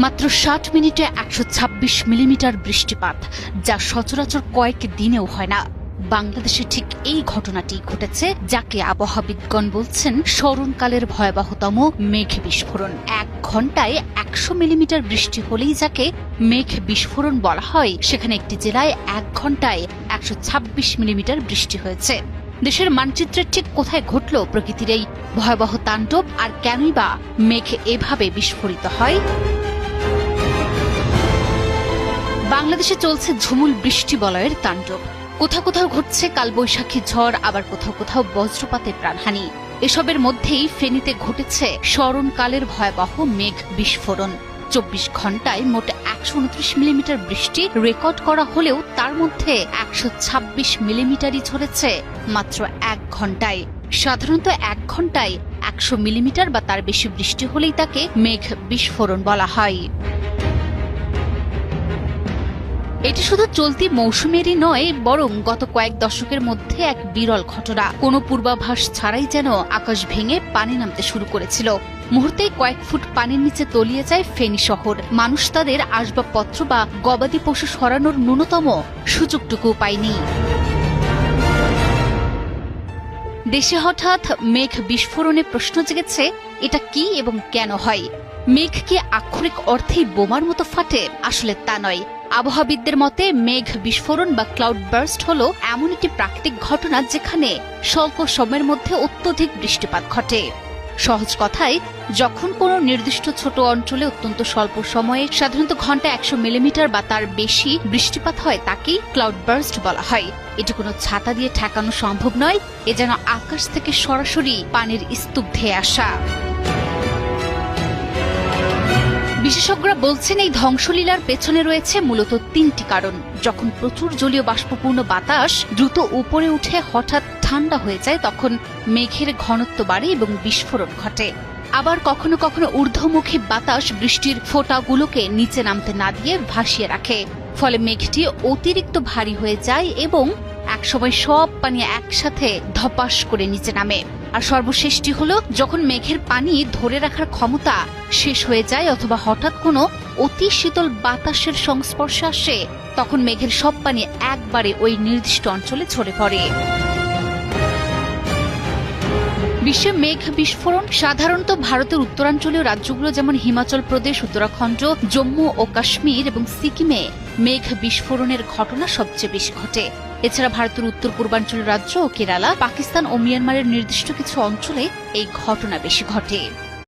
মাত্র ৬০ মিনিটে ১২৬ মিলিমিটার বৃষ্টিপাত, যা সচরাচর কয়েক দিনেও হয় না। বাংলাদেশে ঠিক এই ঘটনাটি ঘটেছে, যাকে আবহাওয়াবিদগণ বলছেন স্মরণকালের ভয়াবহতম মেঘ বিস্ফোরণ। ১ ঘন্টায় ১০০ মিলিমিটার বৃষ্টি হলেই যাকে মেঘ বিস্ফোরণ বলা হয়, সেখানে একটি জেলায় ১ ঘন্টায় ১২৬ মিলিমিটার বৃষ্টি হয়েছে। দেশের মানচিত্রের ঠিক কোথায় ঘটল প্রকৃতির এই ভয়াবহ তাণ্ডব, আর কেনই বা মেঘ এভাবে বিস্ফোরিত হয়? বাংলাদেশে চলছে ঝুমুল বৃষ্টি বলয়ের তাণ্ডব। কোথাও কোথাও ঘটছে কালবৈশাখী ঝড়, আবার কোথাও কোথাও বজ্রপাতে প্রাণহানি। এসবের মধ্যেই ফেনীতে ঘটেছে স্মরণকালের ভয়াবহ মেঘ বিস্ফোরণ। ২৪ ঘন্টায় মোট ১২৯ মিলিমিটার বৃষ্টি রেকর্ড করা হলেও তার মধ্যে ১২৬ মিলিমিটারই ঝরেছে মাত্র ১ ঘন্টায়। সাধারণত ১ ঘন্টায় ১০০ মিলিমিটার বা তার বেশি বৃষ্টি হলেই তাকে মেঘ বিস্ফোরণ বলা হয়। এটি শুধু চলতি মৌসুমেরই নয়, বরং গত কয়েক দশকের মধ্যে এক বিরল ঘটনা। কোনো পূর্বাভাস ছাড়াই যেন আকাশ ভেঙে পানি নামতে শুরু করেছিল। মুহূর্তেই কয়েক ফুট পানির নিচে তলিয়ে যায় ফেনী শহর। মানুষ তাদের আসবাবপত্র বা গবাদি পশু সরানোর ন্যূনতম সুযোগটুকু পায়নি। দেশে হঠাৎ মেঘ বিস্ফোরণে প্রশ্ন জেগেছে, এটা কি এবং কেন হয়? মেঘ কি আক্ষরিক অর্থেই বোমার মতো ফাটে? আসলে তা নয়। আবহাওয়াবিদদের মতে মেঘ বিস্ফোরণ বা ক্লাউড বার্স্ট হলো এমন একটি প্রাকৃতিক ঘটনা যেখানে স্বল্প সময়ের মধ্যে অত্যধিক বৃষ্টিপাত ঘটে। সহজ কথায়, যখন কোনো নির্দিষ্ট ছোট অঞ্চলে অত্যন্ত স্বল্প সময়ে, সাধারণত ঘন্টায় ১০০ মিলিমিটার বা তার বেশি বৃষ্টিপাত হয়, তাকেই ক্লাউড বার্স্ট বলা হয়। এটি কোনো ছাতা দিয়ে ঠেকানো সম্ভব নয়, এ যেন আকাশ থেকে সরাসরি পানির স্তূপ ধেয়ে আসা। বিশেষজ্ঞরা বলছেন, এই ধ্বংসলীলার পেছনে রয়েছে মূলত ৩টি কারণ। যখন প্রচুর জলীয় বাষ্পপূর্ণ বাতাস দ্রুত উপরে উঠে হঠাৎ ঠান্ডা হয়ে যায়, তখন মেঘের ঘনত্ব বাড়ে এবং বিস্ফোরণ ঘটে। আবার কখনো কখনো ঊর্ধ্বমুখী বাতাস বৃষ্টির ফোঁটাগুলোকে নিচে নামতে না দিয়ে ভাসিয়ে রাখে, ফলে মেঘটি অতিরিক্ত ভারী হয়ে যায় এবং একসময় সব পানি একসাথে ধপাস করে নিচে নামে। আর সর্বশেষটি হলো, যখন মেঘের পানি ধরে রাখার ক্ষমতা শেষ হয়ে যায় অথবা হঠাৎ কোনো অতি শীতল বাতাসের সংস্পর্শে আসে, তখন মেঘের সব পানি একবারে ওই নির্দিষ্ট অঞ্চলে ঝরে পড়ে। বিশ্বে মেঘ বিস্ফোরণ সাধারণত ভারতের উত্তরাঞ্চলীয় রাজ্যগুলো যেমন হিমাচল প্রদেশ, উত্তরাখণ্ড, জম্মু ও কাশ্মীর এবং সিকিমে মেঘ বিস্ফোরণের ঘটনা সবচেয়ে বেশি ঘটে। এছাড়া ভারতের উত্তর পূর্বাঞ্চলীয় রাজ্য ও কেরালা, পাকিস্তান ও মিয়ানমারের নির্দিষ্ট কিছু অঞ্চলে এই ঘটনা বেশি ঘটে।